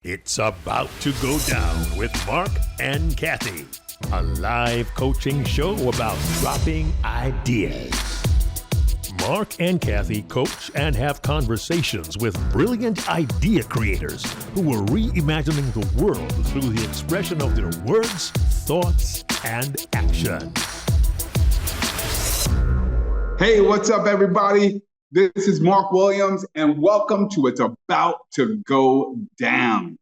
It's about to go down with Marc and Cathey, a live coaching show about dropping ideas. Marc and Cathey coach and have conversations with brilliant idea creators who are reimagining the world through the expression of their words, thoughts, and action. Hey, what's up, everybody? This is Marc Williams, and welcome to It's About to Go Down.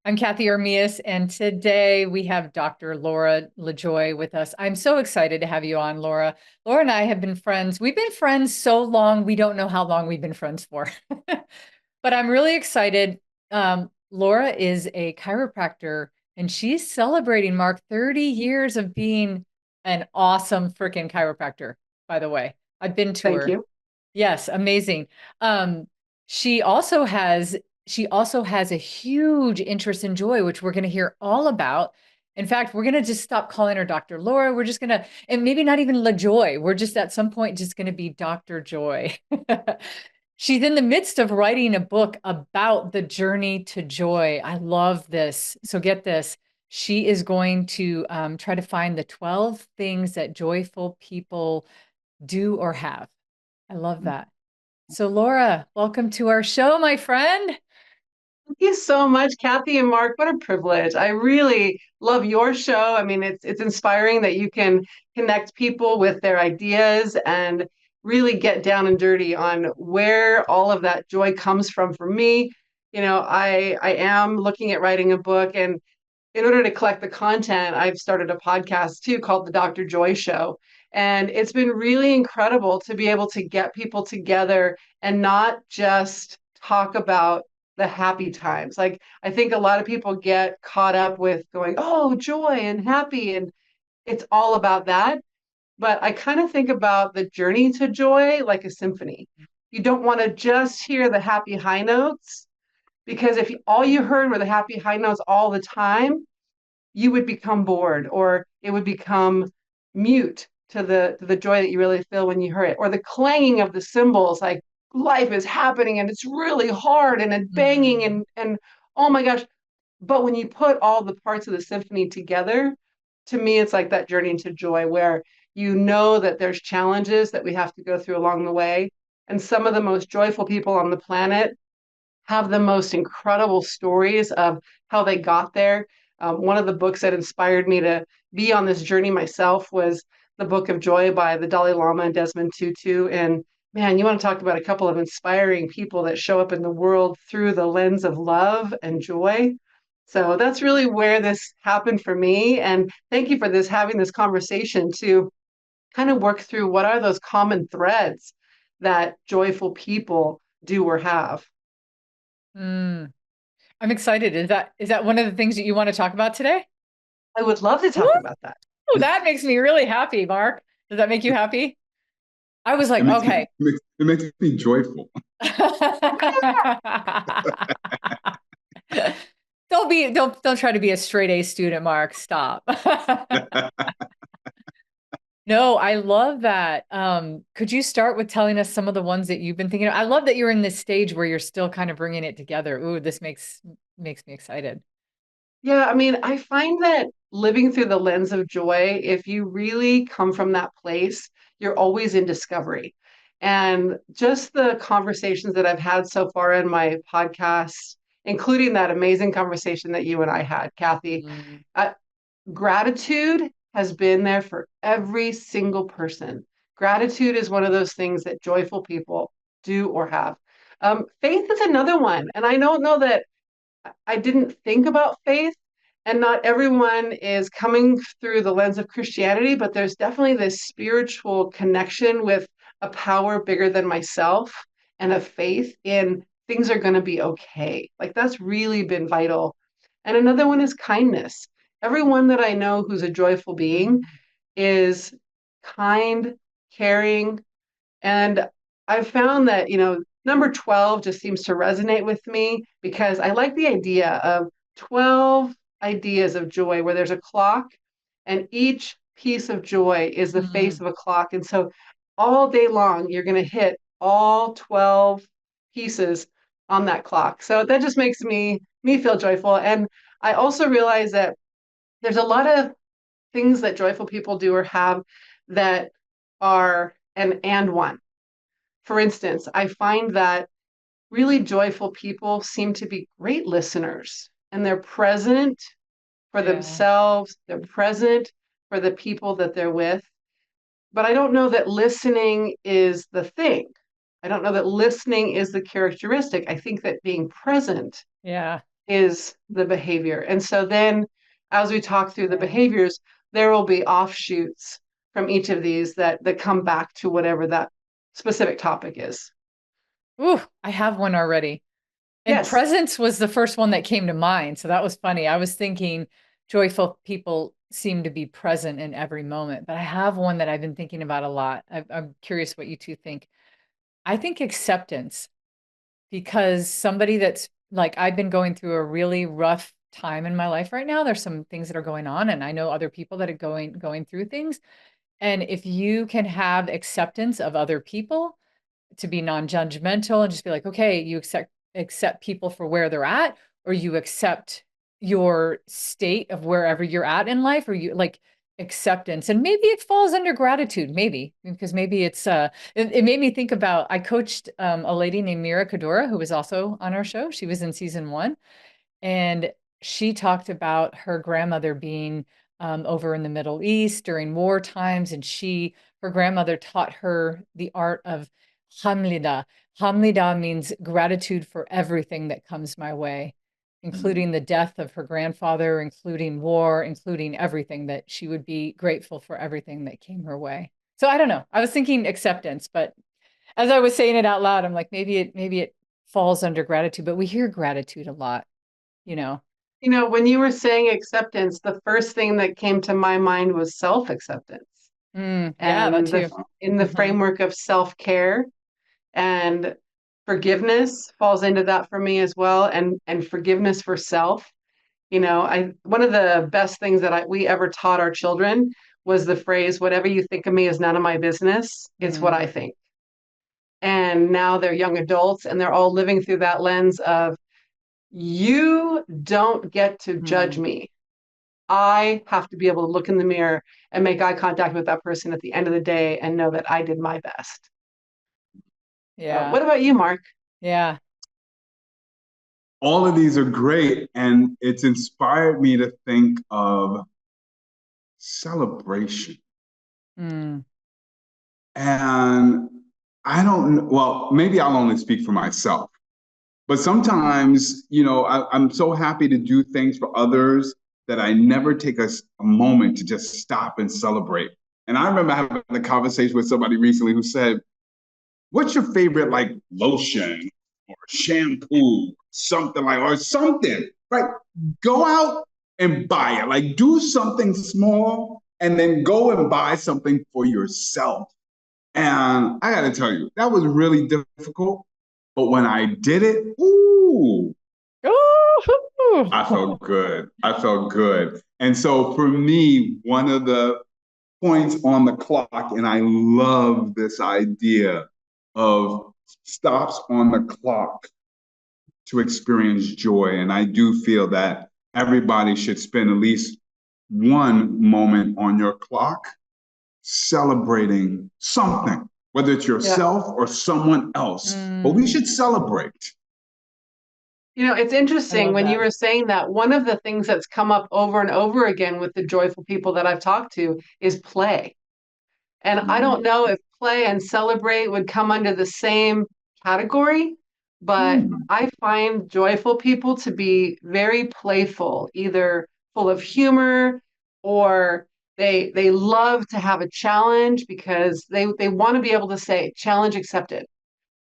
I'm Cathey Armillas, and today we have Dr. LaJoie with us. I'm so excited to have you on, Laura. Laura and I have been friends. We've been friends so long, we don't know how long we've been friends for. But I'm really excited. Laura is a chiropractor, and she's celebrating, Marc, 30 years of being an awesome freaking chiropractor, by the way. I've been to her. Thank you. Yes, amazing. She also has a huge interest in joy, which we're going to hear all about. In fact, we're going to just stop calling her Dr. Laura. We're just going to, and maybe not even LaJoie. We're just at some point just going to be Dr. Joy. She's in the midst of writing a book about the journey to joy. I love this. So get this. She is going to try to find the 12 things that joyful people do or have. I love that. So Laura, welcome to our show, my friend. Thank you so much, Cathey and Marc. What a privilege. I really love your show. I mean, it's inspiring that you can connect people with their ideas and really get down and dirty on where all of that joy comes from for me. You know, I am looking at writing a book, and in order to collect the content, I've started a podcast too called The Dr. Joy Show. And it's been really incredible to be able to get people together and not just talk about the happy times. Like, I think a lot of people get caught up with going, oh, joy and happy, and it's all about that. But I kind of think about the journey to joy like a symphony. You don't want to just hear the happy high notes, because if all you heard were the happy high notes all the time, you would become bored, or it would become mute to the joy that you really feel when you hear it, or the clanging of the cymbals, like life is happening and it's really hard and it's banging and oh my gosh. But when you put all the parts of the symphony together, to me, it's like that journey into joy, where you know that there's challenges that we have to go through along the way. And some of the most joyful people on the planet have the most incredible stories of how they got there. One of the books that inspired me to be on this journey myself was the Book of Joy by the Dalai Lama and Desmond Tutu. And man, you want to talk about a couple of inspiring people that show up in the world through the lens of love and joy. So that's really where this happened for me. And thank you for having this conversation to kind of work through what are those common threads that joyful people do or have. I'm excited. Is that one of the things that you want to talk about today? I would love to talk about that. Oh, that makes me really happy, Marc. Does that make you happy? I was like, okay. It makes me joyful. Don't try to be a straight A student, Marc. Stop. No, I love that. Could you start with telling us some of the ones that you've been thinking of? I love that you're in this stage where you're still kind of bringing it together. Ooh, this makes me excited. Yeah, I mean, I find that living through the lens of joy, if you really come from that place, you're always in discovery. And just the conversations that I've had so far in my podcast, including that amazing conversation that you and I had, Cathey, gratitude has been there for every single person. Gratitude is one of those things that joyful people do or have. Faith is another one. And I don't know that I didn't think about faith, and not everyone is coming through the lens of Christianity, but there's definitely this spiritual connection with a power bigger than myself and a faith in things are going to be okay. Like, that's really been vital. And another one is kindness. Everyone that I know who's a joyful being is kind, caring, and I've found that, number 12 just seems to resonate with me, because I like the idea of 12 ideas of joy where there's a clock and each piece of joy is the face of a clock. And so all day long, you're going to hit all 12 pieces on that clock. So that just makes me me feel joyful. And I also realize that there's a lot of things that joyful people do or have that are an and one. For instance, I find that really joyful people seem to be great listeners, and they're present for themselves, they're present for the people that they're with. But I don't know that listening is the thing. I don't know that listening is the characteristic. I think that being present is the behavior. And so then as we talk through the behaviors, there will be offshoots from each of these that come back to whatever that specific topic is. Ooh, I have one already. And Yes. presence was the first one that came to mind. So that was funny. I was thinking joyful people seem to be present in every moment, but I have one that I've been thinking about a lot. I'm curious what you two think. I think acceptance, because somebody that's like, I've been going through a really rough time in my life right now. There's some things that are going on, and I know other people that are going through things. And if you can have acceptance of other people, to be non-judgmental and just be like, okay, you accept people for where they're at, or you accept your state of wherever you're at in life, or you like acceptance. And maybe it falls under gratitude, maybe, because maybe it made me think about, I coached a lady named Mira Kadora, who was also on our show. She was in season 1. And she talked about her grandmother being over in the Middle East during war times. And her grandmother taught her the art of hamlida. Hamlida means gratitude for everything that comes my way, including the death of her grandfather, including war, including everything, that she would be grateful for everything that came her way. So I don't know. I was thinking acceptance, but as I was saying it out loud, I'm like, maybe it falls under gratitude, but we hear gratitude a lot, you know. When you were saying acceptance, the first thing that came to my mind was self-acceptance. Yeah, And that too. in the framework of self-care, and forgiveness falls into that for me as well, and forgiveness for self. One of the best things that we ever taught our children was the phrase, whatever you think of me is none of my business. It's what I think. And now they're young adults, and they're all living through that lens of, you don't get to judge me. I have to be able to look in the mirror and make eye contact with that person at the end of the day and know that I did my best. Yeah. What about you, Mark? Yeah. All of these are great, and it's inspired me to think of celebration. And I don't, well, maybe I'll only speak for myself, but sometimes, I'm so happy to do things for others that I never take a moment to just stop and celebrate. And I remember having a conversation with somebody recently who said, what's your favorite like lotion or shampoo, something like, or something, right? Go out and buy it. Like, do something small and then go and buy something for yourself. And I got to tell you, that was really difficult. But when I did it, ooh, I felt good. I felt good. And so for me, one of the points on the clock, and I love this idea of stops on the clock to experience joy. And I do feel that everybody should spend at least one moment on your clock celebrating something, whether it's yourself or someone else. But we should celebrate. It's interesting when you were saying that, one of the things that's come up over and over again with the joyful people that I've talked to is play. And I don't know if play and celebrate would come under the same category, but I find joyful people to be very playful, either full of humor, or they love to have a challenge because they want to be able to say, challenge accepted.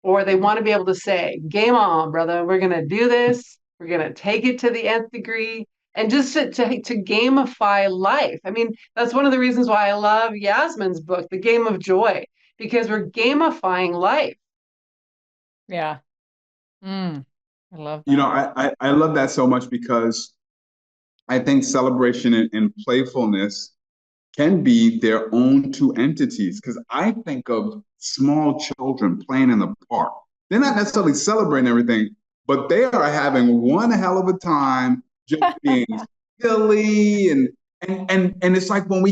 Or they want to be able to say, game on, brother, we're going to do this. We're going to take it to the nth degree. And just to gamify life. I mean, that's one of the reasons why I love Yasmin's book, The Game of Joy, because we're gamifying life. Yeah. I love that. I love that so much, because I think celebration and playfulness can be their own two entities. Because I think of small children playing in the park. They're not necessarily celebrating everything, but they are having one hell of a time just being silly and it's like when we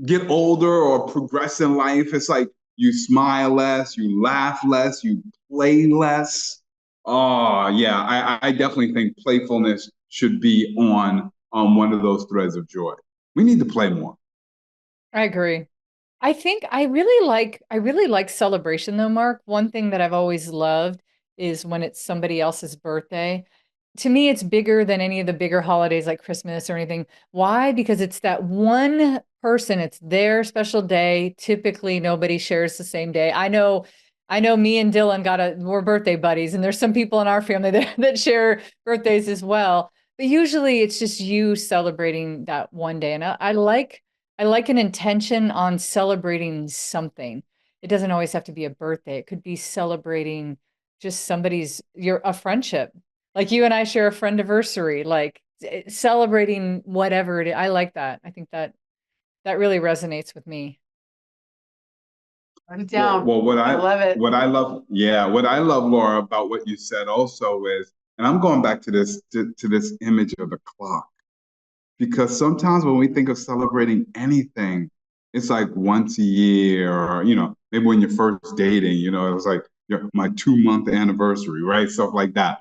get older or progress in life, it's like you smile less, you laugh less, you play less. Oh yeah, I definitely think playfulness should be on one of those threads of joy. We need to play more. I agree. I think I really like celebration though, Mark. One thing that I've always loved is when it's somebody else's birthday. To me, it's bigger than any of the bigger holidays like Christmas or anything. Why? Because it's that one person, it's their special day. Typically, nobody shares the same day. I know me and Dylan we're birthday buddies, and there's some people in our family that share birthdays as well. But usually it's just you celebrating that one day. And I like an intention on celebrating something. It doesn't always have to be a birthday. It could be celebrating just a friendship. Like you and I share a friend anniversary, like celebrating whatever it is. I like that. I think that really resonates with me. Write it down. Well, I love it. what I love, Laura, about what you said also is, and I'm going back to this image of the clock, because sometimes when we think of celebrating anything, it's like once a year, or maybe when you're first dating, it was like my 2 month anniversary, right? Stuff like that.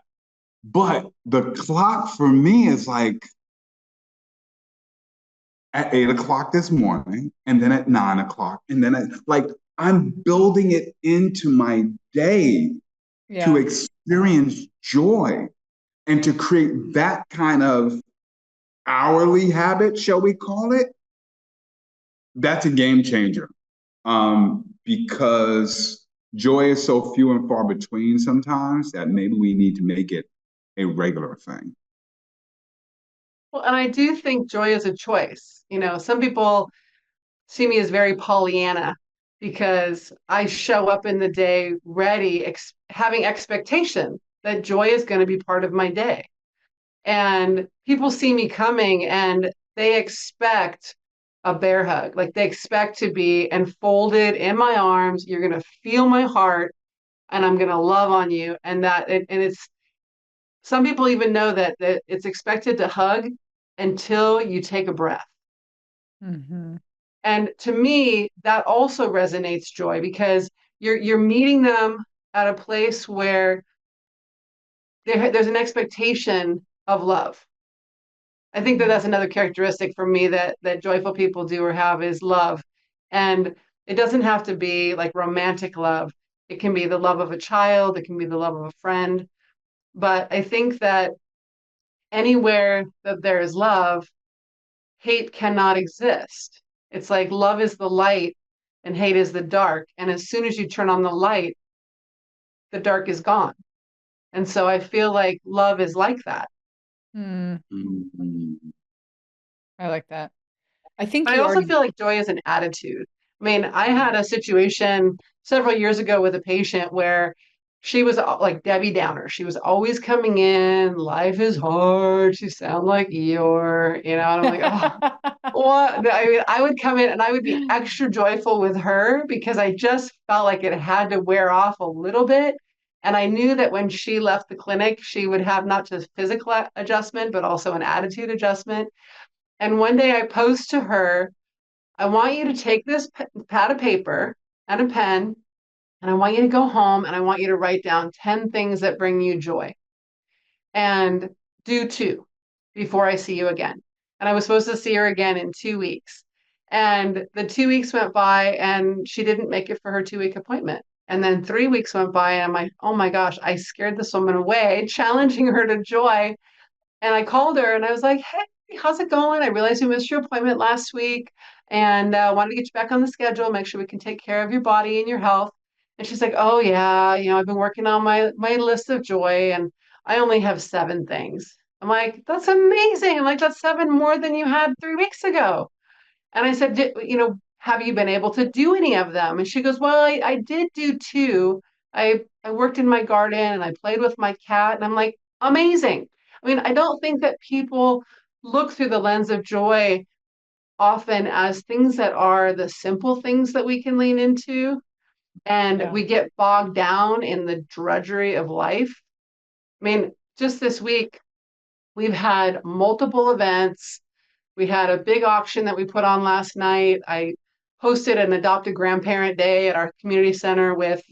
But the clock for me is like at 8 o'clock this morning, and then at 9 o'clock, and then I'm building it into my day to Yeah. experience joy and to create that kind of hourly habit, shall we call it? That's a game changer, because joy is so few and far between sometimes that maybe we need to make it a regular thing. Well, and I do think joy is a choice. Some people see me as very Pollyanna because I show up in the day ready, having expectation that joy is going to be part of my day. And people see me coming and they expect a bear hug. Like they expect to be enfolded in my arms. You're going to feel my heart and I'm going to love on you. And it's some people even know that it's expected to hug until you take a breath. Mm-hmm. And to me, that also resonates joy because you're meeting them at a place where there's an expectation of love. I think that's another characteristic for me that joyful people do or have is love. And it doesn't have to be like romantic love. It can be the love of a child, it can be the love of a friend. But I think that anywhere that there is love, hate cannot exist. It's like love is the light and hate is the dark. And as soon as you turn on the light, the dark is gone. And so I feel like love is like that. Mm, Mm-hmm. I like that. I think But I you also already. feel like joy is an attitude. I mean, I had a situation several years ago with a patient where she was like Debbie Downer. She was always coming in, life is hard. She sounded like Eeyore, and I'm like, oh, what? I mean, I would come in and I would be extra joyful with her because I just felt like it had to wear off a little bit. And I knew that when she left the clinic, she would have not just physical adjustment, but also an attitude adjustment. And one day I posed to her, I want you to take this pad of paper and a pen, and I want you to go home and I want you to write down 10 things that bring you joy and do two before I see you again. And I was supposed to see her again in 2 weeks. And the 2 weeks went by and she didn't make it for her 2 week appointment. And then 3 weeks went by and I'm like, oh my gosh, I scared this woman away, challenging her to joy. And I called her and I was like, hey, how's it going? I realized you missed your appointment last week and wanted to get you back on the schedule, make sure we can take care of your body and your health. And she's like, oh yeah, I've been working on my list of joy and I only have 7 things. I'm like, that's amazing. I'm like, that's 7 more than you had 3 weeks ago. And I said, have you been able to do any of them? And she goes, well, I did do two. I worked in my garden and I played with my cat. And I'm like, amazing. I mean, I don't think that people look through the lens of joy often as things that are the simple things that we can lean into. and we get bogged down in the drudgery of life. I mean, just this week, we've had multiple events. We had a big auction that we put on last night. I hosted an adopted grandparent day at our community center with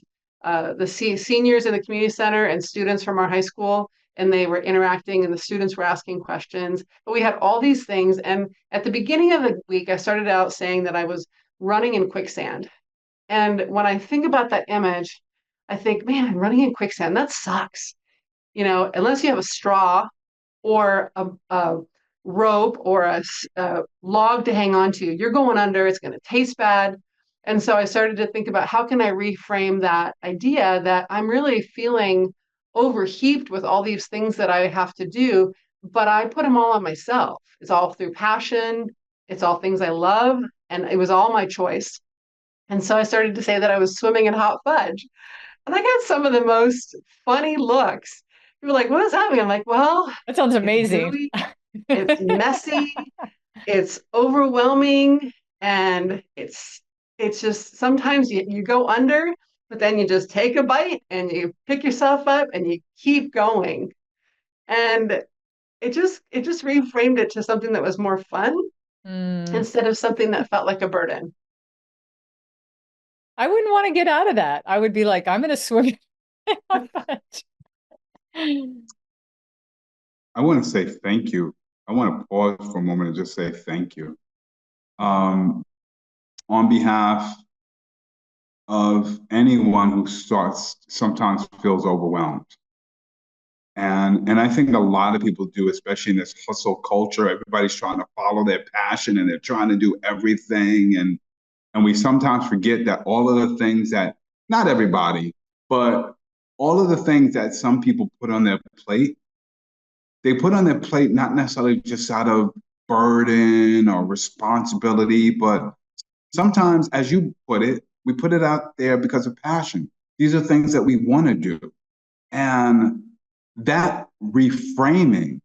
the seniors in the community center and students from our high school, and they were interacting and the students were asking questions. But we had all these things. And at the beginning of the week, I started out saying that I was running in quicksand. And when I think about that image, I think, man, running in quicksand, that sucks. Unless you have a straw or a rope or a log to hang on to, you're going under, it's going to taste bad. And so I started to think about how can I reframe that idea that I'm really feeling overheaped with all these things that I have to do, but I put them all on myself. It's all through passion. It's all things I love. And it was all my choice. And so I started to say that I was swimming in hot fudge. And I got some of the most funny looks. People were like, what is happening? I'm like, well, that sounds it's amazing. gooey, it's messy, it's overwhelming, and it's just sometimes you go under, but then you just take a bite and you pick yourself up and you keep going. And it just reframed it to something that was more fun instead of something that felt like a burden. I wouldn't want to get out of that. I would be like, I'm going to swim. I want to say thank you. I want to pause for a moment and just say thank you. On behalf of anyone who sometimes feels overwhelmed. And I think a lot of people do, especially in this hustle culture. Everybody's trying to follow their passion and they're trying to do everything. And we sometimes forget that all of the things that, not everybody, but all of the things that some people put on their plate, they put on their plate not necessarily just out of burden or responsibility, but sometimes, as you put it, we put it out there because of passion. These are things that we want to do. And that reframing,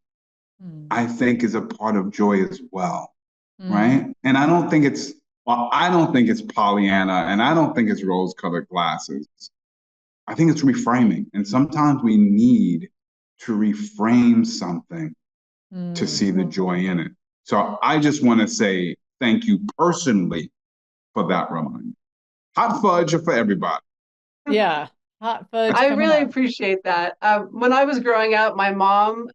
I think, is a part of joy as well, right? And I don't think it's Pollyanna, and I don't think it's rose-colored glasses. I think it's reframing. And sometimes we need to reframe something to see the joy in it. So I just want to say thank you personally for that reminder. Hot fudge for everybody. Yeah, hot fudge. I really appreciate that. When I was growing up, my mom,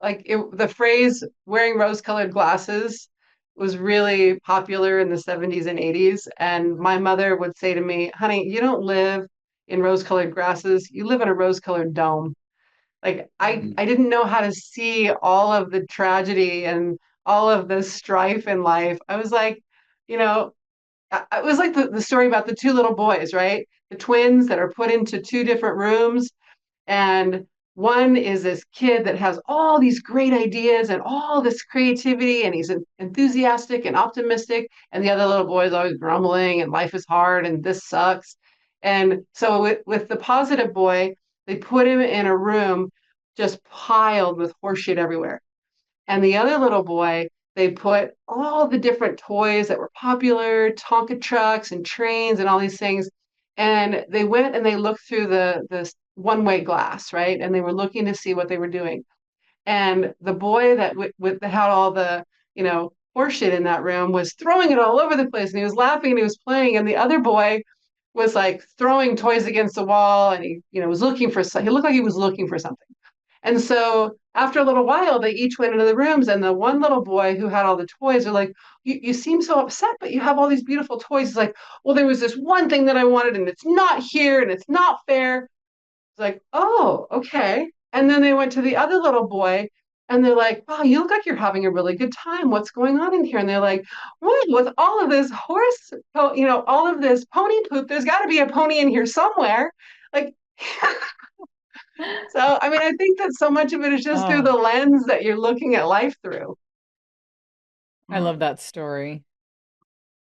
the phrase wearing rose-colored glasses was really popular in the 70s and 80s. And my mother would say to me, honey, you don't live in rose-colored glasses. You live in a rose-colored dome. Like I didn't know how to see all of the tragedy and all of the strife in life. I was like, it was like the story about the two little boys, right? The twins that are put into two different rooms. And one is this kid that has all these great ideas and all this creativity, and he's enthusiastic and optimistic. And the other little boy is always grumbling, and life is hard, and this sucks. And so with the positive boy, they put him in a room just piled with horseshit everywhere. And the other little boy, they put all the different toys that were popular, Tonka trucks and trains and all these things. And they went and they looked through the one-way glass, right? And they were looking to see what they were doing. And the boy that had all the, horseshit in that room was throwing it all over the place. And he was laughing and he was playing. And the other boy was like throwing toys against the wall. And he looked like he was looking for something. And so after a little while, they each went into the rooms, and the one little boy who had all the toys are like, you seem so upset, but you have all these beautiful toys. He's like, well, there was this one thing that I wanted, and it's not here, and it's not fair. It's like, oh, okay. And then they went to the other little boy, and they're like, wow, you look like you're having a really good time. What's going on in here? And they're like, what, with all of this all of this pony poop, there's got to be a pony in here somewhere. Like, so, I mean, I think that so much of it is just through the lens that you're looking at life through. I love that story.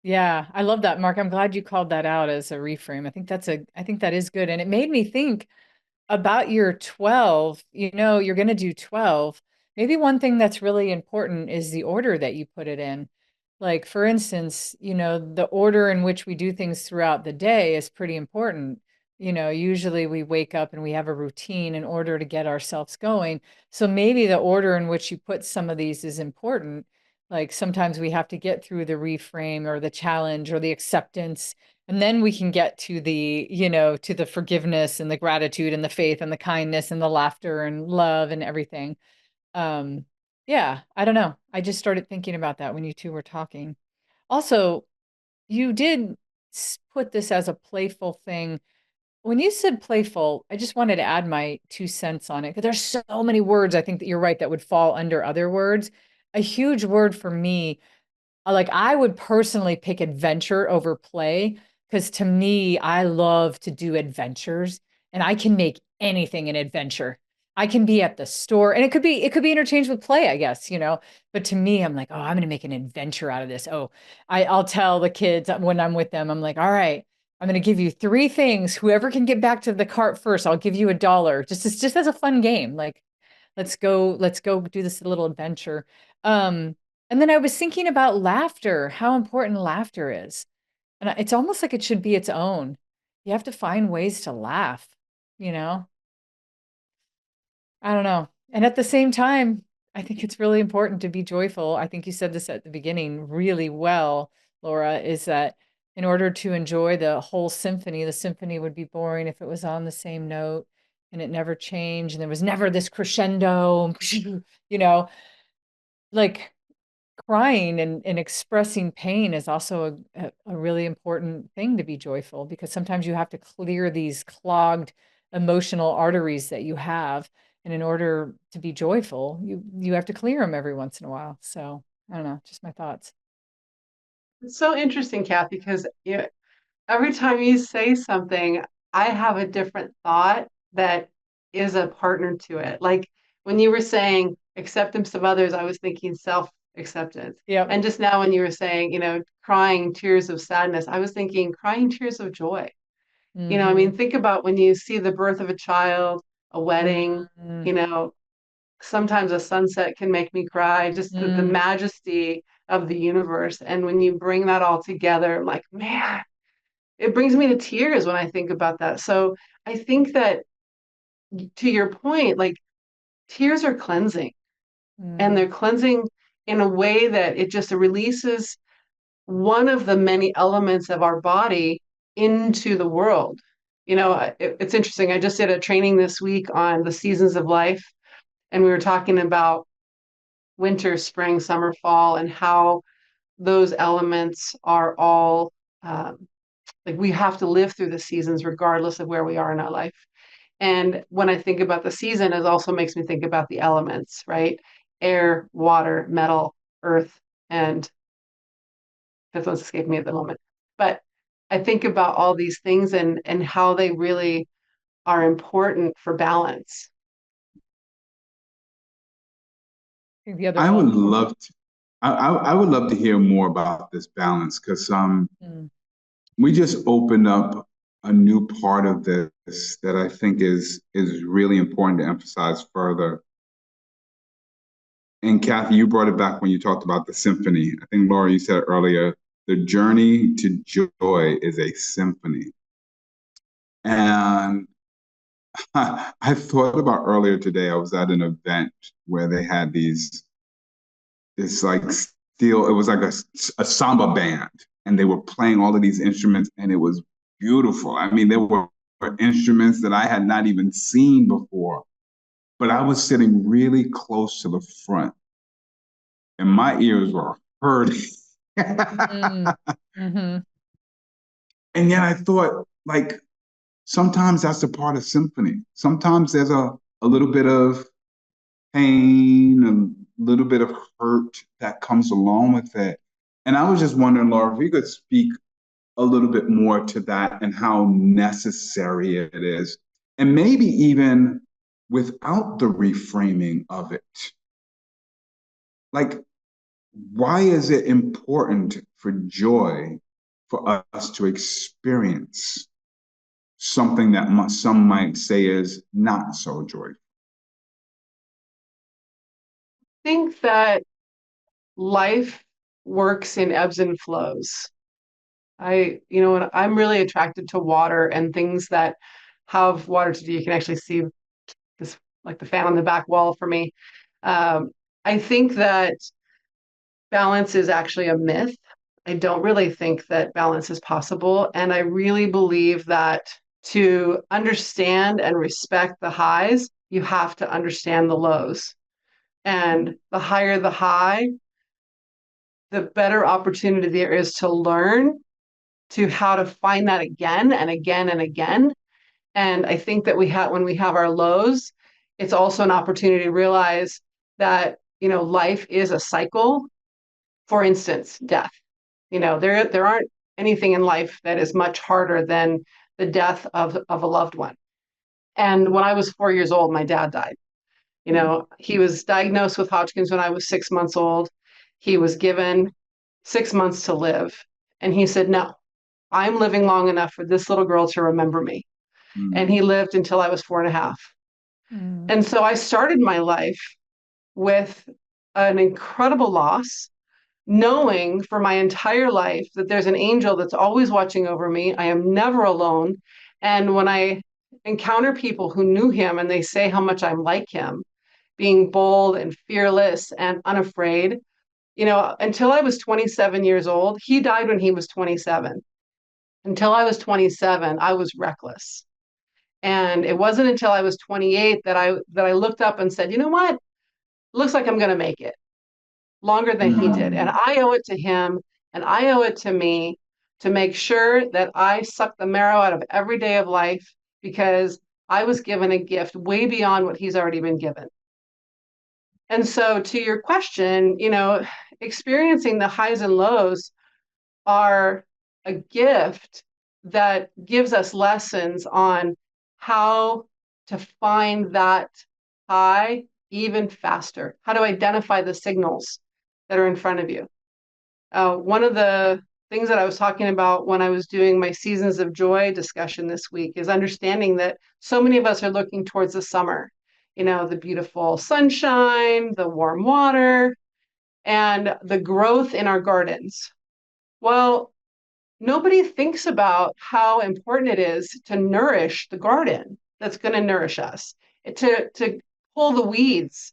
Yeah, I love that, Mark. I'm glad you called that out as a reframe. I think that is good. And it made me think about your 12, you're going to do 12. Maybe one thing that's really important is the order that you put it in. Like, for instance, the order in which we do things throughout the day is pretty important. Usually we wake up and we have a routine in order to get ourselves going. So maybe the order in which you put some of these is important. Like sometimes we have to get through the reframe or the challenge or the acceptance, and then we can get to to the forgiveness and the gratitude and the faith and the kindness and the laughter and love and everything. Um, yeah, I don't know. I just started thinking about that when you two were talking. Also, you did put this as a playful thing. When you said playful, I just wanted to add my 2 cents on it because there's so many words I think that you're right that would fall under other words. A huge word for me, like I would personally pick adventure over play because to me, I love to do adventures and I can make anything an adventure. I can be at the store and it could be interchanged with play, I guess, But to me, I'm like, oh, I'm gonna make an adventure out of this. Oh, I'll tell the kids when I'm with them, I'm like, all right, I'm gonna give you 3 things. Whoever can get back to the cart first, I'll give you $1. Just as a fun game. Like, let's go do this little adventure. Um, and then I was thinking about laughter, how important laughter is. And it's almost like it should be its own. You have to find ways to laugh, you know? I don't know. And at the same time, I think it's really important to be joyful. I think you said this at the beginning really well, Laura, is that in order to enjoy the symphony would be boring if it was on the same note and it never changed and there was never this crescendo, you know, like crying and expressing pain is also a really important thing to be joyful because sometimes you have to clear these clogged emotional arteries that you have. And in order to be joyful, you have to clear them every once in a while. So I don't know, just my thoughts. It's so interesting, Kathy, because every time you say something, I have a different thought that is a partner to it. Like when you were saying acceptance of others, I was thinking self-acceptance. Yep. And just now when you were saying, crying tears of sadness, I was thinking crying tears of joy. I Mm-hmm. mean, think about when you see the birth of a child, a wedding, Mm-hmm. you know, sometimes a sunset can make me cry, just the Mm-hmm. majesty of the universe. And when you bring that all together, I'm like, man, it brings me to tears when I think about that. So I think that to your point, like tears are cleansing and they're cleansing in a way that it just releases one of the many elements of our body into the world. It's interesting. I just did a training this week on the seasons of life, and we were talking about winter, spring, summer, fall, and how those elements are all like we have to live through the seasons regardless of where we are in our life. And when I think about the season, it also makes me think about the elements, right? Air, water, metal, earth, and fifth one's escaping me at the moment. But I think about all these things and how they really are important for balance. The other I would element. love to. I would love to hear more about this balance because Mm. we just opened up a new part of this that I think is really important to emphasize further. And Kathy, you brought it back when you talked about the symphony. I think Laura, you said earlier, the journey to joy is a symphony. And I thought about earlier today, I was at an event where they had this like steel, it was like a samba band, and they were playing all of these instruments, and it was beautiful. I mean, there were instruments that I had not even seen before, but I was sitting really close to the front, and my ears were hurting. Mm. Mm-hmm. And yet I thought, like, sometimes that's a part of symphony. Sometimes there's a little bit of pain, a little bit of hurt that comes along with it. And I was just wondering, Laura, if you could speak a little bit more to that and how necessary it is. And maybe even without the reframing of it. Like, why is it important for joy for us to experience something that some might say is not so joyful? I think that life works in ebbs and flows. I'm really attracted to water and things that have water to do. You can actually see this, like the fan on the back wall for me. I think that balance is actually a myth. I don't really think that balance is possible. And I really believe that to understand and respect the highs, you have to understand the lows. And the higher the high, the better opportunity there is to learn to how to find that again and again and again. And I think that when we have our lows, it's also an opportunity to realize that, life is a cycle. For instance, death. There aren't anything in life that is much harder than the death of a loved one. And when I was 4 years old, my dad died. He was diagnosed with Hodgkin's when I was 6 months old. He was given 6 months to live. And he said, no, I'm living long enough for this little girl to remember me. And he lived until I was 4.5. And so I started my life with an incredible loss, knowing for my entire life that there's an angel that's always watching over me. I am never alone. And when I encounter people who knew him and they say how much I'm like him, being bold and fearless and unafraid, until I was 27 years old, he died when he was 27. Until I was 27, I was reckless. And it wasn't until I was 28 that I looked up and said, you know what? Looks like I'm going to make it longer than he did. And I owe it to him and I owe it to me to make sure that I suck the marrow out of every day of life, because I was given a gift way beyond what he's already been given. And so to your question, experiencing the highs and lows are a gift that gives us lessons on how to find that high even faster, how to identify the signals that are in front of you. One of the things that I was talking about when I was doing my Seasons of Joy discussion this week is understanding that so many of us are looking towards the summer, the beautiful sunshine, the warm water, and the growth in our gardens. Well, nobody thinks about how important it is to nourish the garden that's going to nourish us, to pull the weeds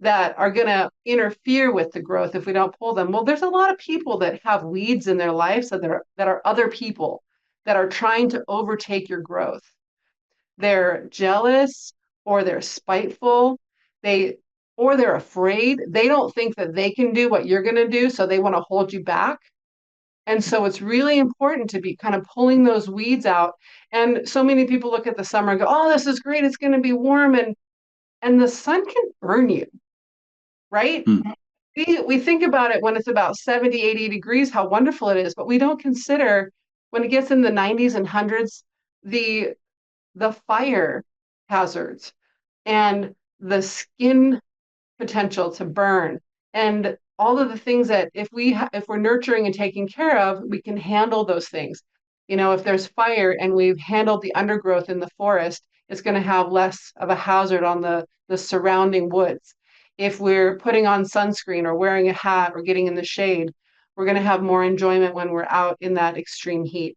that are going to interfere with the growth if we don't pull them. Well, there's a lot of people that have weeds in their lives that are other people that are trying to overtake your growth. They're jealous, or they're spiteful, or they're afraid. They don't think that they can do what you're going to do, so they want to hold you back. And so it's really important to be kind of pulling those weeds out. And so many people look at the summer and go, oh, this is great, it's going to be warm. And the sun can burn you, right? We think about it when it's about 70, 80 degrees, how wonderful it is, but we don't consider when it gets in the 90s and hundreds, the fire hazards and the skin potential to burn, and all of the things that if we're nurturing and taking care of, we can handle those things. If there's fire and we've handled the undergrowth in the forest, it's going to have less of a hazard on the surrounding woods. If we're putting on sunscreen or wearing a hat or getting in the shade, we're going to have more enjoyment when we're out in that extreme heat.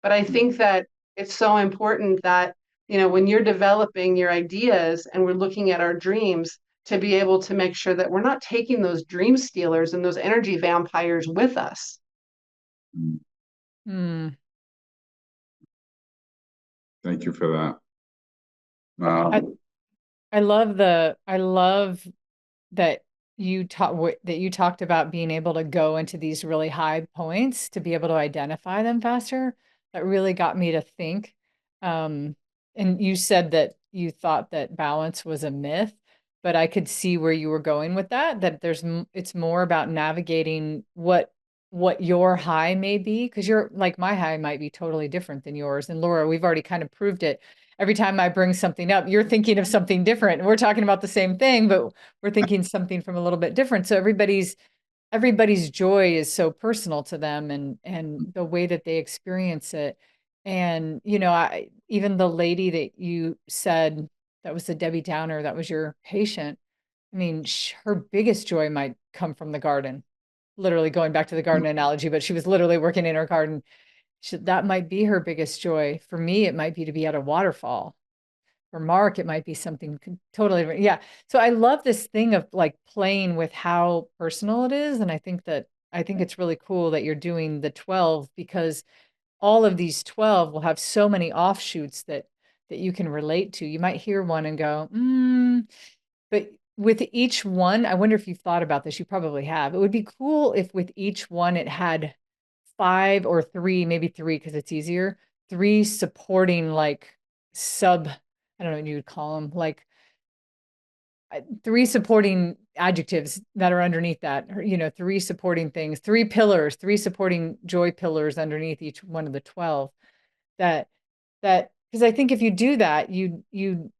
But I think that it's so important that, when you're developing your ideas and we're looking at our dreams, to be able to make sure that we're not taking those dream stealers and those energy vampires with us. Thank you for that. I love that you talked about being able to go into these really high points to be able to identify them faster. That really got me to think. And you said that you thought that balance was a myth, but I could see where you were going with that it's more about navigating what your high may be, because you're like, my high might be totally different than yours. And Laura, we've already kind of proved it. Every time I bring something up, you're thinking of something different. We're talking about the same thing, but we're thinking something from a little bit different. So everybody's joy is so personal to them, and the way that they experience it. And, even the lady that you said, that was the Debbie Downer, that was your patient. I mean, her biggest joy might come from the garden. literally going back to the garden analogy, but she was literally working in her garden. That might be her biggest joy. For me, it might be to be at a waterfall. For Mark, it might be something totally different. Yeah. So I love this thing of like playing with how personal it is. And I think it's really cool that you're doing the 12, because all of these 12 will have so many offshoots that you can relate to. You might hear one and go, but with each one, I wonder if you've thought about this. You probably have. It would be cool if with each one it had 5 or 3, maybe 3, because it's easier, 3 supporting like I don't know what you would call them, like 3 supporting adjectives that are underneath that, or, 3 supporting things, 3 pillars, 3 supporting joy pillars underneath each one of the 12. That because I think if you do that, you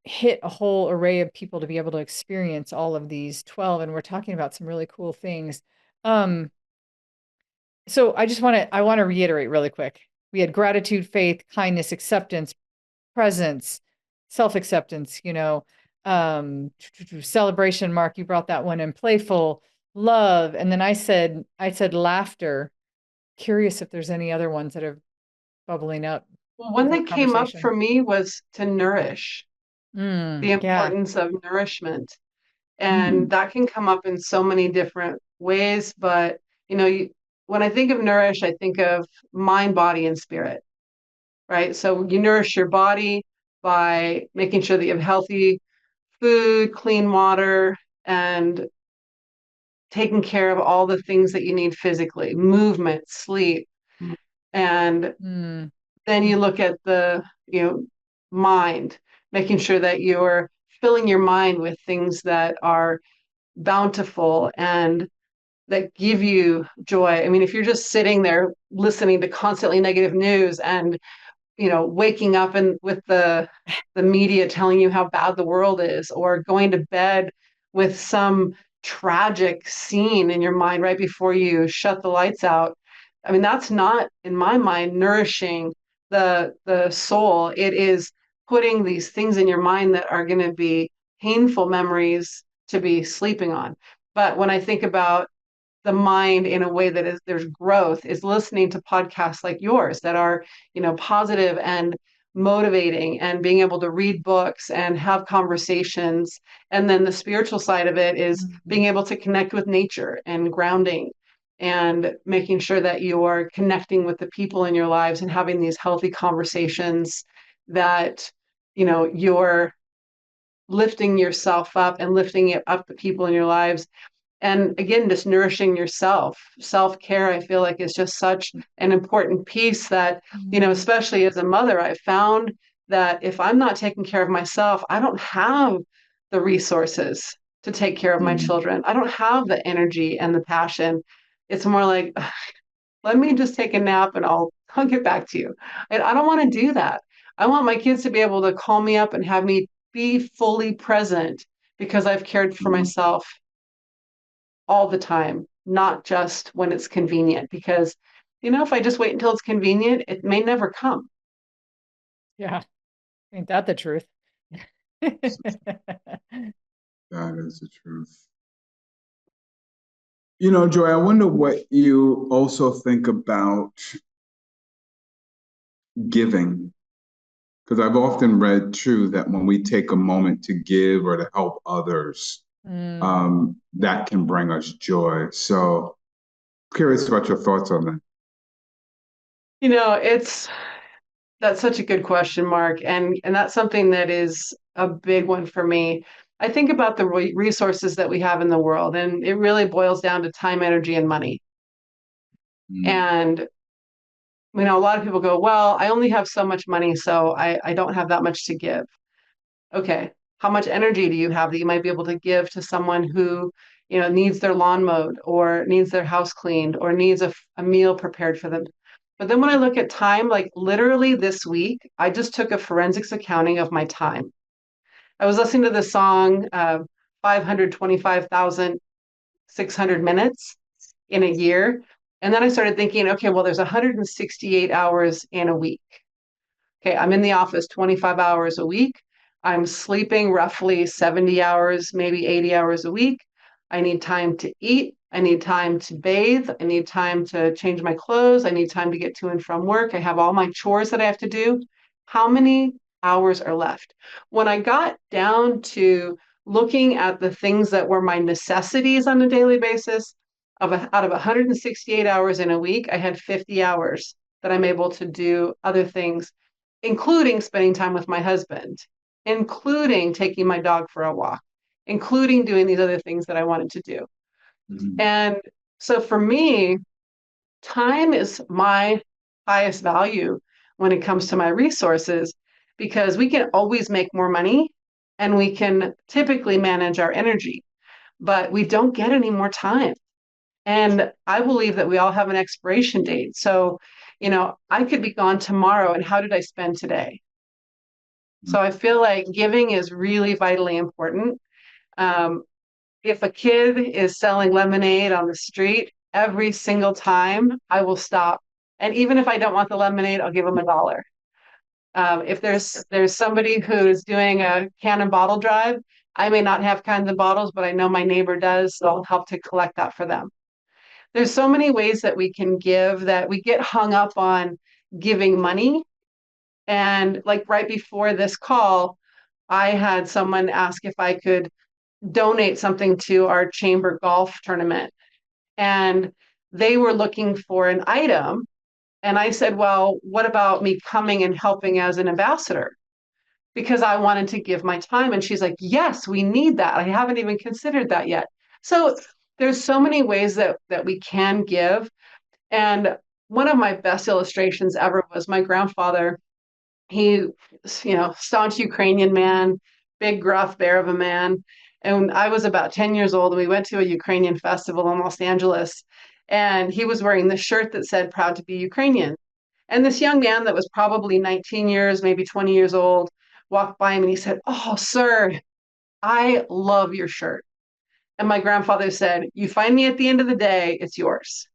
hit a whole array of people to be able to experience all of these 12. And we're talking about some really cool things. So I want to reiterate really quick. We had gratitude, faith, kindness, acceptance, presence, self-acceptance, celebration. Mark, you brought that one in, playful, love. And then I said laughter. Curious if there's any other ones that are bubbling up. Well, one that came up for me was to nourish, the Yeah. importance of nourishment. And that can come up in so many different ways. But, when I think of nourish, I think of mind, body, and spirit, right? So you nourish your body by making sure that you have healthy food, clean water, and taking care of all the things that you need physically, movement, sleep. And then you look at the, mind, making sure that you're filling your mind with things that are bountiful and that give you joy. I mean, if you're just sitting there listening to constantly negative news and waking up and with the media telling you how bad the world is, or going to bed with some tragic scene in your mind right before you shut the lights out. I mean, that's not, in my mind, nourishing the soul. It is putting these things in your mind that are going to be painful memories to be sleeping on. But when I think about the mind in a way that is there's growth, is listening to podcasts like yours that are positive and motivating, and being able to read books and have conversations. And then the spiritual side of it is being able to connect with nature and grounding, and making sure that you are connecting with the people in your lives and having these healthy conversations, that you're lifting yourself up and lifting it up the people in your lives. And again, just nourishing yourself. Self-care, I feel like, is just such an important piece that, especially as a mother, I've found that if I'm not taking care of myself, I don't have the resources to take care of my children. I don't have the energy and the passion. It's more like, let me just take a nap and I'll get back to you. And I don't want to do that. I want my kids to be able to call me up and have me be fully present, because I've cared for myself all the time, not just when it's convenient. Because, if I just wait until it's convenient, it may never come. Yeah. Ain't that the truth? That is the truth. Joy, I wonder what you also think about giving. Because I've often read, too, that when we take a moment to give or to help others, that can bring us joy. So curious about your thoughts on that. That's such a good question, Mark. And that's something that is a big one for me. I think about the resources that we have in the world, and it really boils down to time, energy, and money. And, a lot of people go, well, I only have so much money, so I don't have that much to give. Okay. How much energy do you have that you might be able to give to someone who, needs their lawn mowed, or needs their house cleaned, or needs a meal prepared for them? But then when I look at time, like literally this week, I just took a forensics accounting of my time. I was listening to the song 525,600 minutes in a year. And then I started thinking, okay, well, there's 168 hours in a week. Okay, I'm in the office 25 hours a week. I'm sleeping roughly 70 hours, maybe 80 hours a week. I need time to eat. I need time to bathe. I need time to change my clothes. I need time to get to and from work. I have all my chores that I have to do. How many hours are left? When I got down to looking at the things that were my necessities on a daily basis, out of 168 hours in a week, I had 50 hours that I'm able to do other things, including spending time with my husband, including taking my dog for a walk, including doing these other things that I wanted to do. Mhm. And so for me, time is my highest value when it comes to my resources, because we can always make more money and we can typically manage our energy, but we don't get any more time. And I believe that we all have an expiration date. So, I could be gone tomorrow, and how did I spend today? So I feel like giving is really vitally important. Um, if a kid is selling lemonade on the street, every single time I will stop. And even if I don't want the lemonade, I'll give them $1. If there's somebody who's doing a can and bottle drive, I may not have cans and bottles, but I know my neighbor does, so I'll help to collect that for them. There's so many ways that we can give, that we get hung up on giving money. And like right before this call, I had someone ask if I could donate something to our chamber golf tournament. And they were looking for an item. And I said, well, what about me coming and helping as an ambassador? Because I wanted to give my time. And she's like, yes, we need that. I haven't even considered that yet. So there's so many ways that we can give. And one of my best illustrations ever was my grandfather. He, staunch Ukrainian man, big gruff bear of a man. And I was about 10 years old, and we went to a Ukrainian festival in Los Angeles. And he was wearing this shirt that said, proud to be Ukrainian. And this young man that was probably 19 years, maybe 20 years old, walked by him and he said, oh, sir, I love your shirt. And my grandfather said, you find me at the end of the day, it's yours.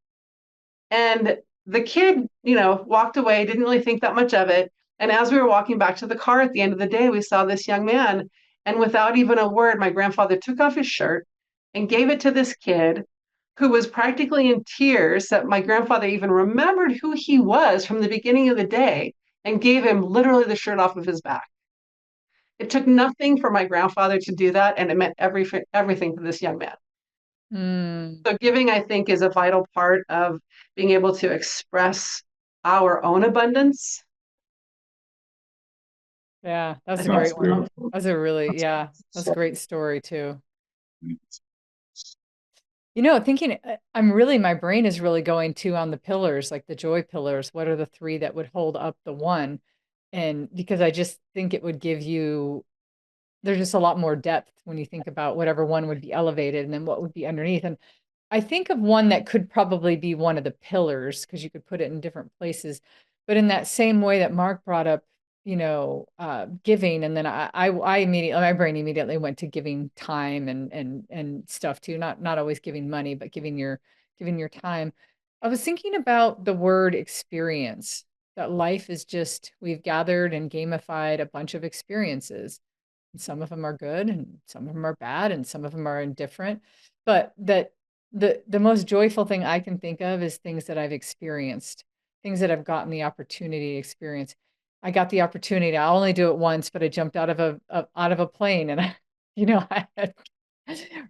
And the kid, walked away, didn't really think that much of it. And as we were walking back to the car at the end of the day, we saw this young man. And without even a word, my grandfather took off his shirt and gave it to this kid who was practically in tears, that my grandfather even remembered who he was from the beginning of the day, and gave him literally the shirt off of his back. It took nothing for my grandfather to do that, and it meant everything to this young man. So giving, I think, is a vital part of being able to express our own abundance. Yeah, that's a That's great one. beautiful. That's a great story too. Thinking, my brain is really going to on the pillars, like the joy pillars. What are the three that would hold up the one? And because I just think it would give you, there's just a lot more depth when you think about whatever one would be elevated and then what would be underneath. And I think of one that could probably be one of the pillars, because you could put it in different places. But in that same way that Marc brought up, giving, and then I immediately, my brain immediately went to giving time and stuff too. Not always giving money, but giving your time. I was thinking about the word experience. That life is just, we've gathered and gamified a bunch of experiences. And some of them are good, and some of them are bad, and some of them are indifferent. But that the most joyful thing I can think of is things that I've experienced, things that I've gotten the opportunity to experience. I got the opportunity. I'll only do it once, but I jumped out of a plane, and I had,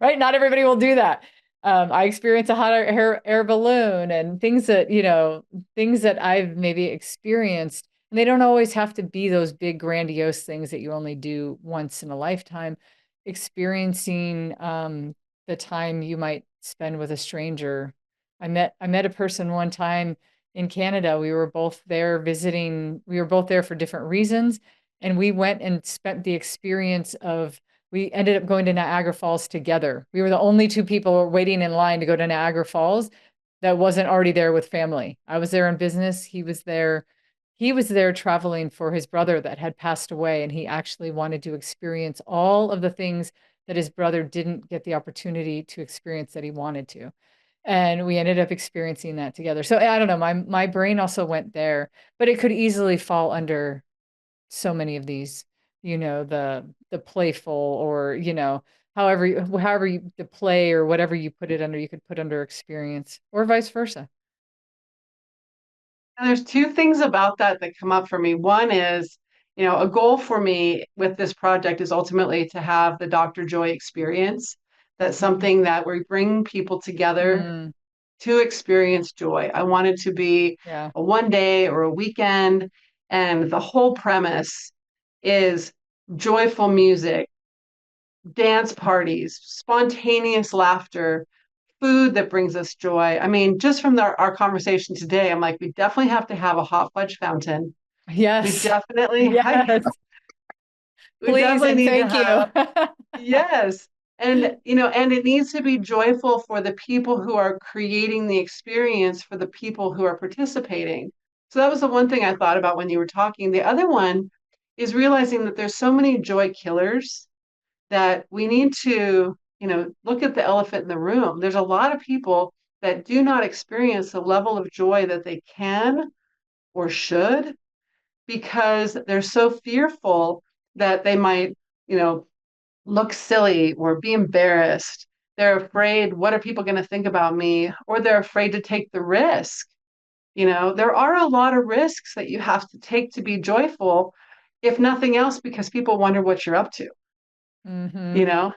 right. Not everybody will do that. I experienced a hot air balloon, and things that I've maybe experienced. And they don't always have to be those big, grandiose things that you only do once in a lifetime. Experiencing the time you might spend with a stranger. I met a person one time in Canada. We were both there visiting. We were both there for different reasons. And we went and spent the experience of, we ended up going to Niagara Falls together. We were the only two people waiting in line to go to Niagara Falls that wasn't already there with family. I was there in business. He was there traveling for his brother that had passed away, and he actually wanted to experience all of the things that his brother didn't get the opportunity to experience that he wanted to. And we ended up experiencing that together. So I don't know, my brain also went there, but it could easily fall under so many of these, the playful, or, however you the play or whatever you put it under, you could put under experience or vice versa. And there's two things about that that come up for me. One is, a goal for me with this project is ultimately to have the Dr. Joy experience. That's something that we bring people together Mm, to experience joy. I want it to be yeah. a one day or a weekend. And the whole premise is joyful music, dance parties, spontaneous laughter, food that brings us joy. I mean, just from our conversation today, I'm like, we definitely have to have a hot fudge fountain. We Yes. definitely, Yes. we Please definitely and need to thank you. have, yes. And, and it needs to be joyful for the people who are creating the experience, for the people who are participating. So that was the one thing I thought about when you were talking. The other one is realizing that there's so many joy killers that we need to, look at the elephant in the room. There's a lot of people that do not experience the level of joy that they can or should because they're so fearful that they might, look silly or be embarrassed. They're afraid, what are people going to think about me? Or they're afraid to take the risk. There are a lot of risks that you have to take to be joyful, if nothing else, because people wonder what you're up to, Hmm. you know?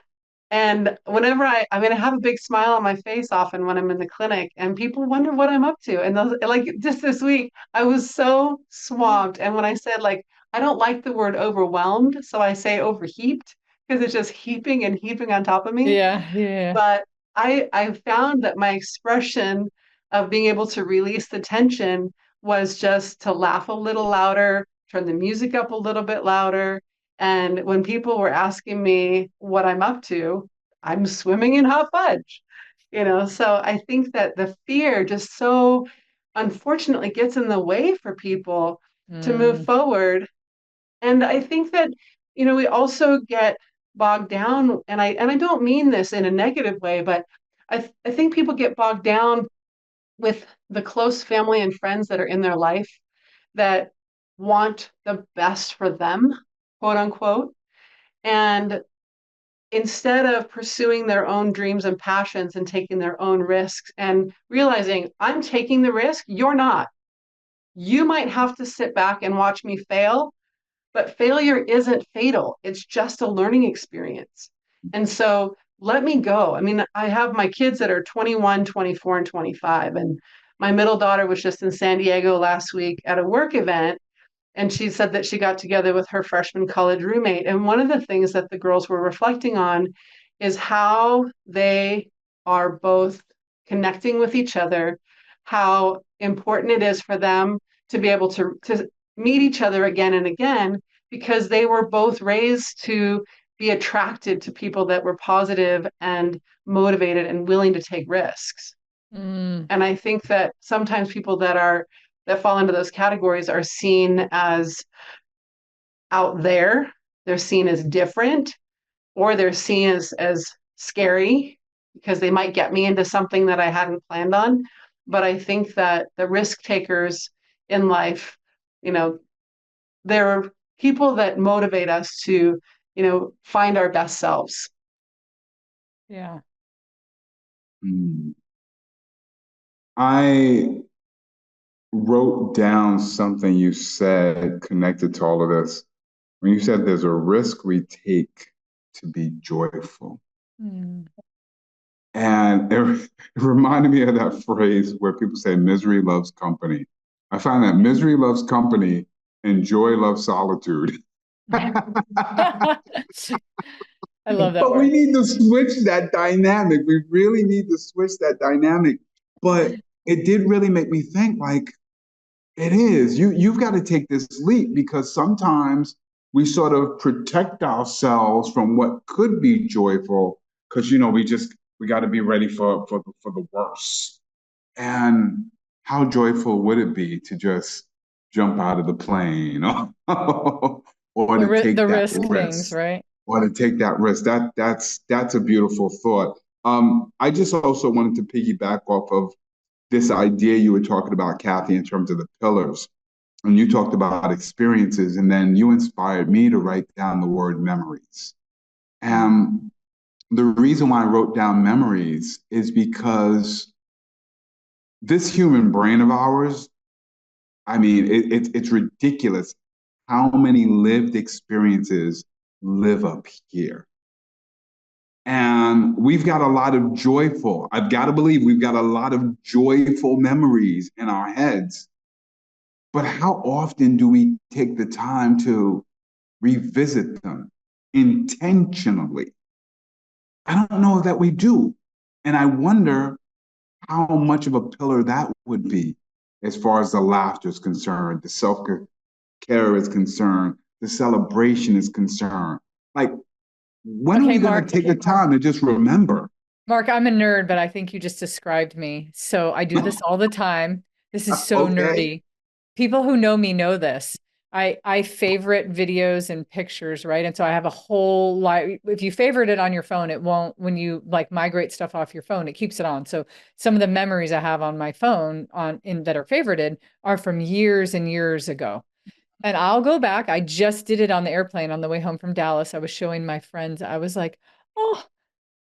And whenever I mean, I have a big smile on my face often when I'm in the clinic, and people wonder what I'm up to. And like just this week, I was so swamped. And when I said like, I don't like the word overwhelmed, so I say overheaped because it's just heaping and heaping on top of me. Yeah, yeah. But I found that my expression of being able to release the tension was just to laugh a little louder, turn the music up a little bit louder. And when people were asking me what I'm up to, I'm swimming in hot fudge. So I think that the fear just so unfortunately gets in the way for people to move Mm, forward. And I think that, we also get bogged down, and I don't mean this in a negative way, but I think people get bogged down with the close family and friends that are in their life that want the best for them, quote unquote. And instead of pursuing their own dreams and passions and taking their own risks and realizing I'm taking the risk, you're not. You might have to sit back and watch me fail, but failure isn't fatal. It's just a learning experience. And so let me go. I mean, I have my kids that are 21, 24, and 25. And my middle daughter was just in San Diego last week at a work event. And she said that she got together with her freshman college roommate. And one of the things that the girls were reflecting on is how they are both connecting with each other, how important it is for them to be able to meet each other again and again, because they were both raised to be attracted to people that were positive and motivated and willing to take risks. mm, And I think that sometimes people that fall into those categories are seen as out there, they're seen as different, or they're seen as scary because they might get me into something that I hadn't planned on. But I think that the risk takers in life, you know, they're people that motivate us to, find our best selves. yeah. Mm. I wrote down something you said connected to all of this. When you said there's a risk we take to be joyful. Mm. And it reminded me of that phrase where people say misery loves company. I find that misery loves company and joy loves solitude. I love that But we word. need to switch that dynamic. We really need to switch that dynamic. But it did really make me think like, it is. You've got to take this leap because sometimes we sort of protect ourselves from what could be joyful because we got to be ready for the worst. And how joyful would it be to just jump out of the plane or to take The that risk things, risk right? or to take that risk? That's a beautiful thought. I just also wanted to piggyback off of this idea you were talking about, Cathey, in terms of the pillars. And you talked about experiences, and then you inspired me to write down the word memories. Mm. And the reason why I wrote down memories is because this human brain of ours, I mean, it's ridiculous how many lived experiences live up here. And we've got a lot of joyful, I've got to believe we've got a lot of joyful memories in our heads. But how often do we take the time to revisit them intentionally? I don't know that we do. And I wonder how much of a pillar that would be as far as the laughter is concerned, the self-care is concerned, the celebration is concerned. Like, when are we going to take the time to just remember? Marc, I'm a nerd, but I think you just described me. So I do this all the time. This is so nerdy. People who know me know this. I favorite videos and pictures, right? And so I have a whole lot. If you favorite it on your phone, it won't, when you like migrate stuff off your phone, it keeps it on. So some of the memories I have on my phone that are favorited are from years and years ago. And I'll go back. I just did it on the airplane on the way home from Dallas. I was showing my friends. I was like, oh,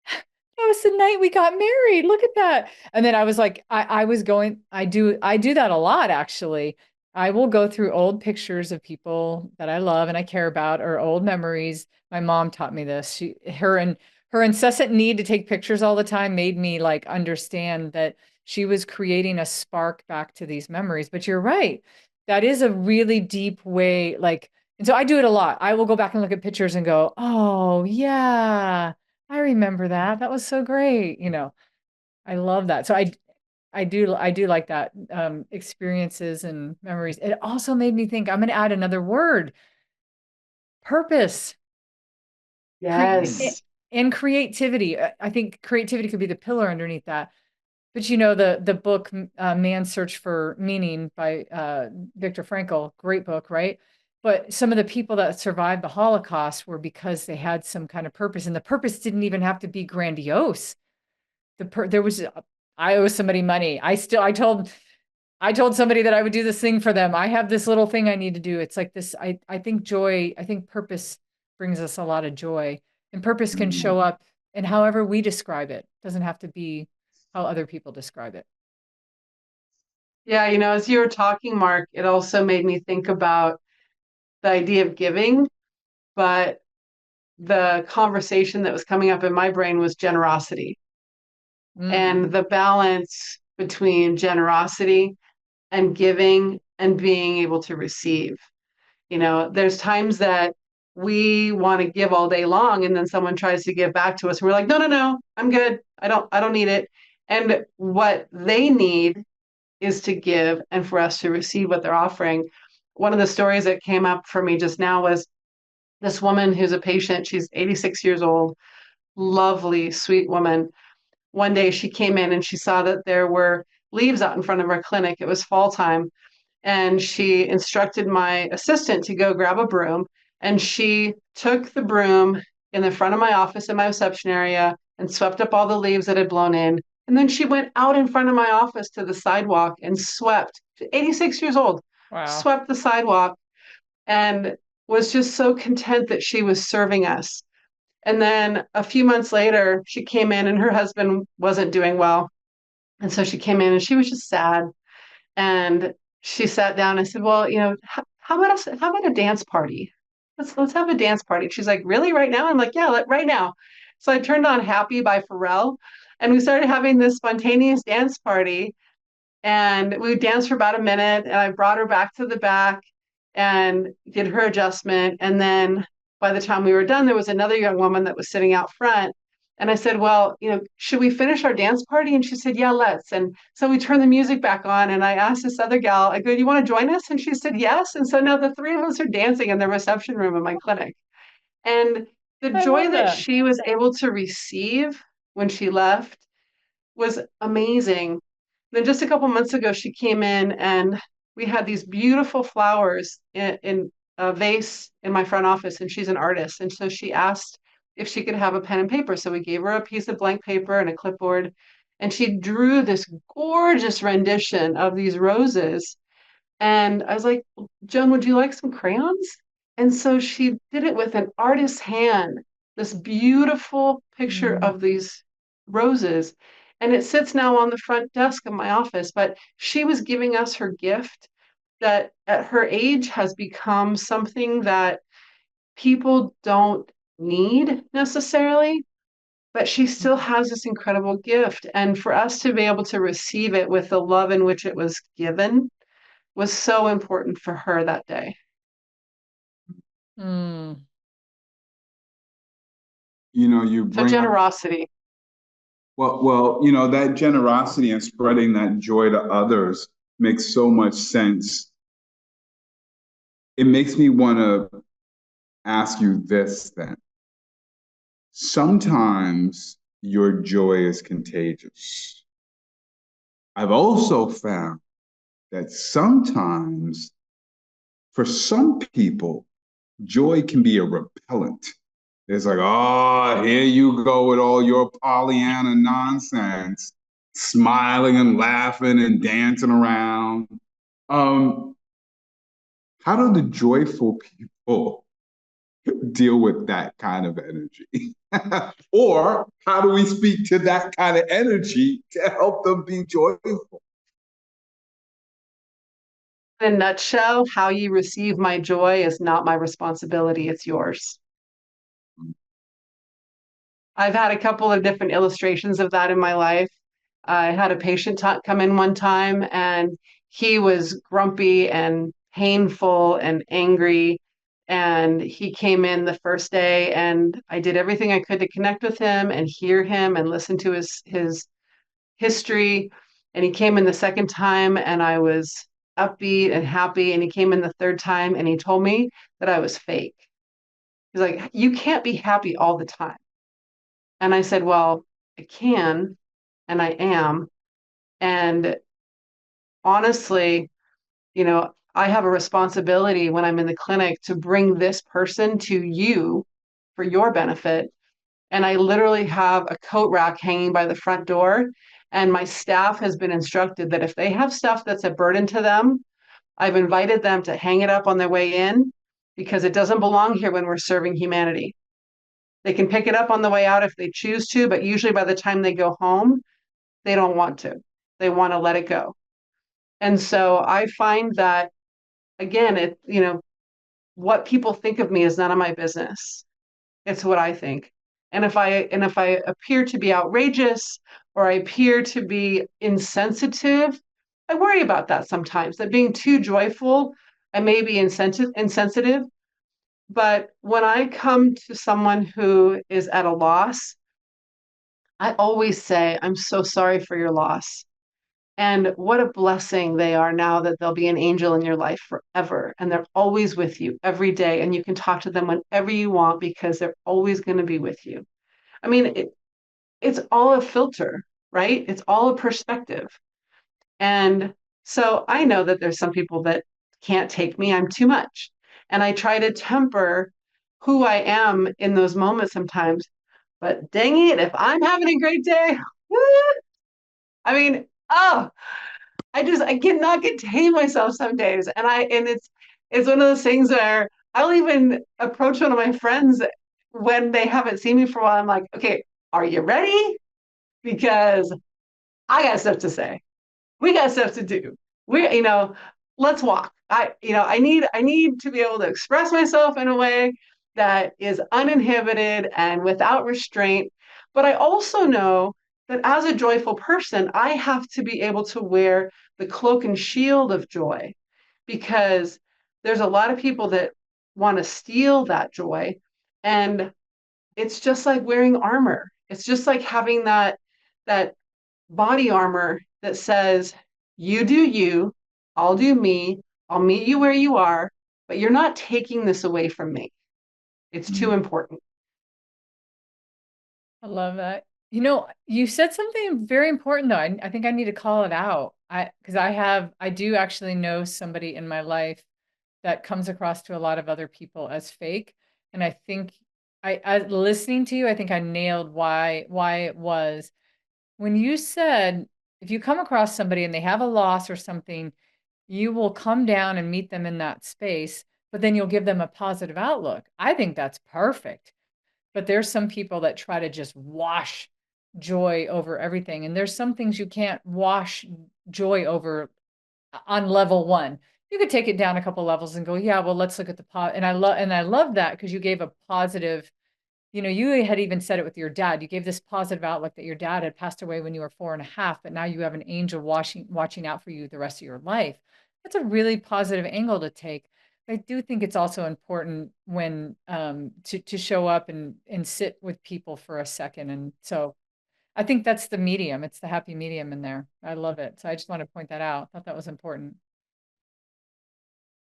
that was the night we got married. Look at that. And then I was like, I do that a lot, actually. I will go through old pictures of people that I love and I care about, or old memories. My mom taught me this. Her incessant need to take pictures all the time made me like understand that she was creating a spark back to these memories. But you're right. That is a really deep way, like, and so I do it a lot. I will go back and look at pictures and go, oh yeah, I remember that. That was so great. I love that. So I do like that, experiences and memories. It also made me think, I'm going to add another word, purpose. Yes. And creativity. I think creativity could be the pillar underneath that. But the book, Man's Search for Meaning by Viktor Frankl, great book, right? But some of the people that survived the Holocaust were because they had some kind of purpose, and the purpose didn't even have to be grandiose. I owe somebody money. I told somebody that I would do this thing for them. I have this little thing I need to do. It's like this. I think purpose brings us a lot of joy, and purpose can show up in however we describe it. It doesn't have to be how other people describe it. Yeah, as you were talking, Marc, it also made me think about the idea of giving, but the conversation that was coming up in my brain was generosity and the balance between generosity and giving and being able to receive. There's times that we want to give all day long, and then someone tries to give back to us, and we're like, no, no, no, I'm good. I don't need it. And what they need is to give and for us to receive what they're offering. One of the stories that came up for me just now was this woman who's a patient. She's 86 years old, lovely, sweet woman. One day she came in and she saw that there were leaves out in front of our clinic. It was fall time. And she instructed my assistant to go grab a broom. And she took the broom in the front of my office in my reception area and swept up all the leaves that had blown in. And then she went out in front of my office to the sidewalk and swept. She's 86 years old. Wow. Swept the sidewalk and was just so content that she was serving us. And then a few months later, she came in and her husband wasn't doing well. And so she came in and she was just sad. And she sat down and said, well, how about a dance party? Let's have a dance party. She's like, really, right now? I'm like, yeah, right now. So I turned on Happy by Pharrell and we started having this spontaneous dance party. And we danced for about a minute and I brought her back to the back and did her adjustment. And then by the time we were done, there was another young woman that was sitting out front. And I said, well, should we finish our dance party? And she said, yeah, let's. And so we turned the music back on and I asked this other gal, I go, do you want to join us? And she said, yes. And so now the three of us are dancing in the reception room of my clinic. And the joy that she was able to receive when she left was amazing. Then just a couple months ago, she came in and we had these beautiful flowers in a vase in my front office, and she's an artist. And so she asked if she could have a pen and paper. So we gave her a piece of blank paper and a clipboard, and she drew this gorgeous rendition of these roses. And I was like, Joan, would you like some crayons? And so she did it with an artist's hand. this beautiful picture of these roses. And it sits now on the front desk of my office. But she was giving us her gift that at her age has become something that people don't need necessarily, but she still has this incredible gift. And for us to be able to receive it with the love in which it was given was so important for her that day. Mm. You know, you So bring up, generosity. well, you know, that generosity and spreading that joy to others makes so much sense. It makes me want to ask you this then. Sometimes your joy is contagious. I've also found that sometimes, for some people, joy can be a repellent. It's like, oh, here you go with all your Pollyanna nonsense, smiling and laughing and dancing around. Um, how do the joyful people deal with that kind of energy? Or how do we speak to that kind of energy to help them be joyful? In a nutshell, how you receive my joy is not my responsibility, it's yours. I've had a couple of different illustrations of that in my life. I had a patient come in one time and he was grumpy and painful and angry. And he came in the first day and I did everything I could to connect with him and hear him and listen to his history. And he came in the second time and I was upbeat and happy. And he came in the third time and he told me that I was fake. He's like, you can't be happy all the time. And I said, well, I can, and I am. And honestly, I have a responsibility when I'm in the clinic to bring this person to you for your benefit. And I literally have a coat rack hanging by the front door. And my staff has been instructed that if they have stuff that's a burden to them, I've invited them to hang it up on their way in because it doesn't belong here when we're serving humanity. They can pick it up on the way out if they choose to, but usually by the time they go home, they don't want to. They want to let it go. And so I find that again, what people think of me is none of my business. It's what I think. And if I appear to be outrageous or I appear to be insensitive, I worry about that sometimes. That being too joyful, I may be insensitive. But when I come to someone who is at a loss, I always say, I'm so sorry for your loss. And what a blessing they are now that they'll be an angel in your life forever. And they're always with you every day. And you can talk to them whenever you want because they're always going to be with you. I mean, it's all a filter, right? It's all a perspective. And so I know that there's some people that can't take me. I'm too much. And I try to temper who I am in those moments sometimes. But dang it, if I'm having a great day, I mean, oh, I cannot contain myself some days. And it's one of those things where I'll even approach one of my friends when they haven't seen me for a while. I'm like, okay, are you ready? Because I got stuff to say. We got stuff to do. Let's walk. I need to be able to express myself in a way that is uninhibited and without restraint. But I also know that as a joyful person, I have to be able to wear the cloak and shield of joy because there's a lot of people that want to steal that joy. And it's just like wearing armor. It's just like having that body armor that says, you do you, I'll do me, I'll meet you where you are, but you're not taking this away from me. It's too important. I love that. You said something very important though. I think I need to call it out. Because I do actually know somebody in my life that comes across to a lot of other people as fake. And I think listening to you, I think I nailed why it was. When you said, if you come across somebody and they have a loss or something, you will come down and meet them in that space, but then you'll give them a positive outlook. I think that's perfect but there's some people that try to just wash joy over everything. And there's some things you can't wash joy over on level one. You could take it down a couple levels and go, yeah, well, let's look at the and I love that because you gave a positive, you had even said it with your dad. You gave this positive outlook that your dad had passed away when you were 4.5, but now you have an angel watching out for you the rest of your life. That's a really positive angle to take. I do think it's also important when to show up and sit with people for a second. And so I think that's the medium. It's the happy medium in there. I love it. So I just want to point that out. I thought that was important.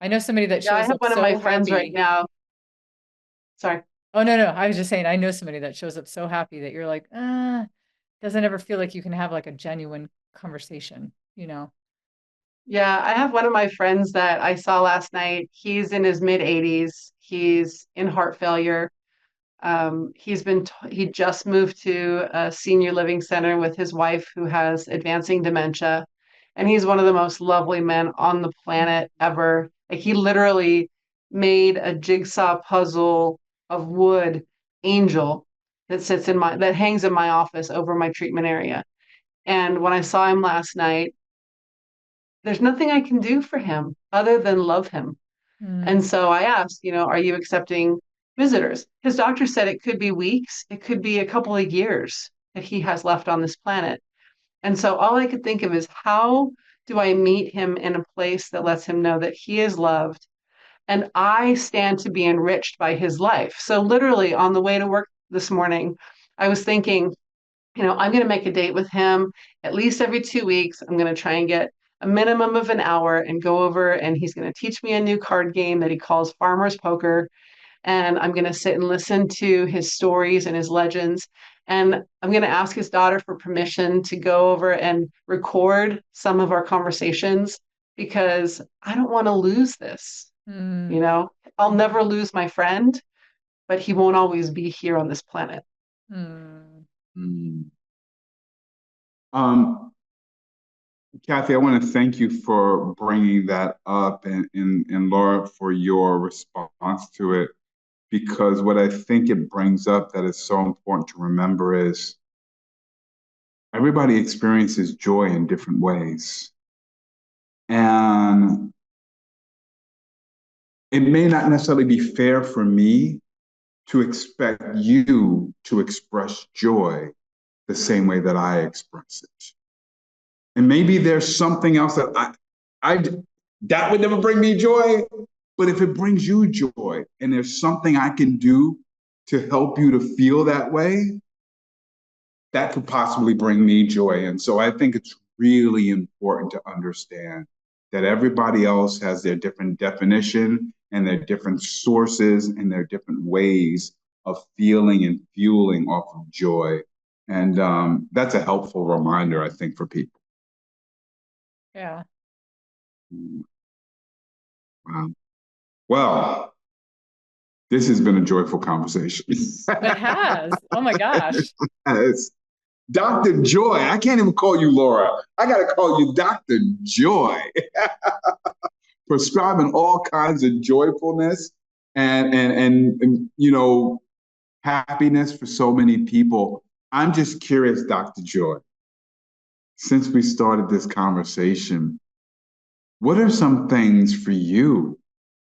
I know somebody that Yeah, I shows have up one of so my friends right happy. now. Sorry. Oh, no. I was just saying, I know somebody that shows up so happy that you're like, doesn't ever feel like you can have like a genuine conversation. Yeah, I have one of my friends that I saw last night. He's in his mid 80s. He's in heart failure. He just moved to a senior living center with his wife who has advancing dementia. And he's one of the most lovely men on the planet ever. Like he literally made a jigsaw puzzle of wood angel that hangs in my office over my treatment area. And when I saw him last night, there's nothing I can do for him other than love him. And Mm, so I asked, are you accepting visitors? His doctor said it could be weeks, it could be a couple of years that he has left on this planet. And so all I could think of is how do I meet him in a place that lets him know that he is loved and I stand to be enriched by his life. So literally on the way to work this morning, I was thinking, I'm going to make a date with him at least every 2 weeks. I'm going to try and get a minimum of an hour and go over, and he's going to teach me a new card game that he calls Farmer's Poker. And I'm going to sit and listen to his stories and his legends. And I'm going to ask his daughter for permission to go over and record some of our conversations because I don't want to lose this. mm, I'll never lose my friend, but he won't always be here on this planet. mm. Mm. Um, Cathey, I want to thank you for bringing that up and Laura for your response to it, because what I think it brings up that is so important to remember is everybody experiences joy in different ways. And it may not necessarily be fair for me to expect you to express joy the same way that I express it. And maybe there's something else that would never bring me joy. But if it brings you joy and there's something I can do to help you to feel that way, that could possibly bring me joy. And so I think it's really important to understand that everybody else has their different definition and their different sources and their different ways of feeling and fueling off of joy. And that's a helpful reminder, I think, for people. Yeah. Wow. Well, this has been a joyful conversation. It has. Oh my gosh. Yes. Dr. Joy. I can't even call you Laura. I got to call you Dr. Joy. Prescribing all kinds of joyfulness and happiness for so many people. I'm just curious, Dr. Joy, since we started this conversation, what are some things for you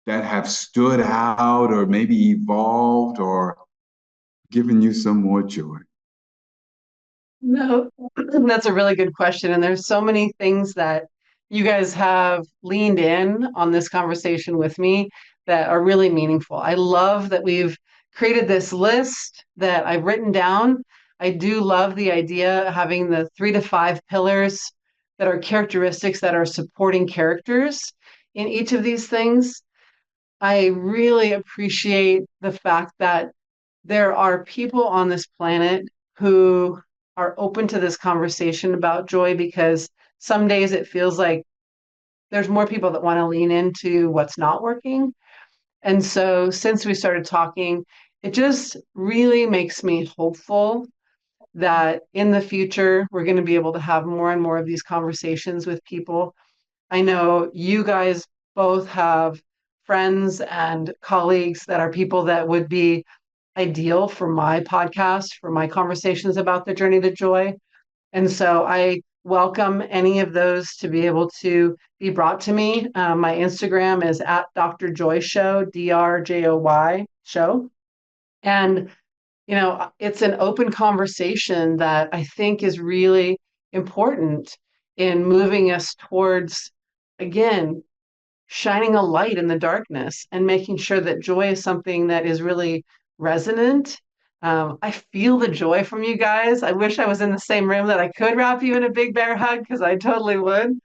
that have stood out or maybe evolved or given you some more joy? No, that's a really good question. And there's so many things that you guys have leaned in on this conversation with me that are really meaningful. I love that we've created this list that I've written down. I do love the idea of having the 3 to 5 pillars that are characteristics that are supporting characters in each of these things. I really appreciate the fact that there are people on this planet who are open to this conversation about joy because some days it feels like there's more people that want to lean into what's not working. And so since we started talking, it just really makes me hopeful that in the future, we're going to be able to have more and more of these conversations with people. I know you guys both have friends and colleagues that are people that would be ideal for my podcast, for my conversations about the journey to joy. And so I welcome any of those to be able to be brought to me. My Instagram is at Dr. Joy Show, DRJOY show. And, it's an open conversation that I think is really important in moving us towards, again, shining a light in the darkness and making sure that joy is something that is really resonant. I feel the joy from you guys. I wish I was in the same room that I could wrap you in a big bear hug because I totally would.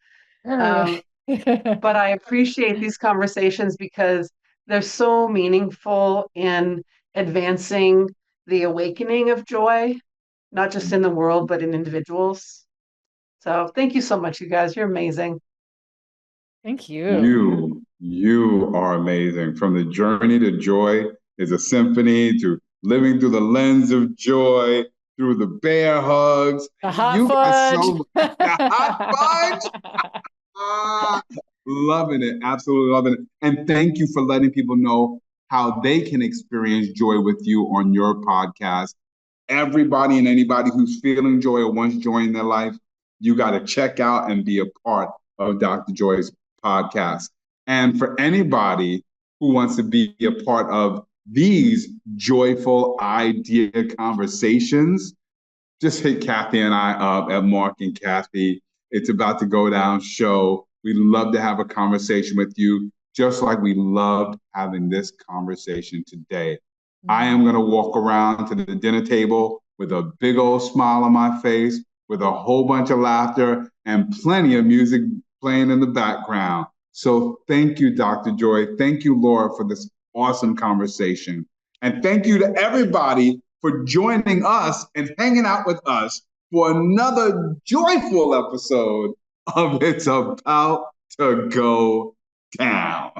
Oh, But I appreciate these conversations because they're so meaningful in advancing the awakening of joy, not just in the world, but in individuals. So thank you so much, you guys. You're amazing. Thank you. You are amazing. From the journey to joy is a symphony to living through the lens of joy, through the bear hugs. The hot You guys fudge. the hot fudge. Loving it. Absolutely loving it. And thank you for letting people know how they can experience joy with you on your podcast. Everybody and anybody who's feeling joy or wants joy in their life, you got to check out and be a part of Dr. Joy's podcast. And for anybody who wants to be a part of these joyful idea conversations, just hit Cathey and I up at Marc and Cathey. It's about to go down show. We'd love to have a conversation with you, just like we loved having this conversation today. I am going to walk around to the dinner table with a big old smile on my face, with a whole bunch of laughter and plenty of music playing in the background. So thank you, Dr. Joy. Thank you, Laura, for this awesome conversation. And thank you to everybody for joining us and hanging out with us for another joyful episode of It's About to Go Down.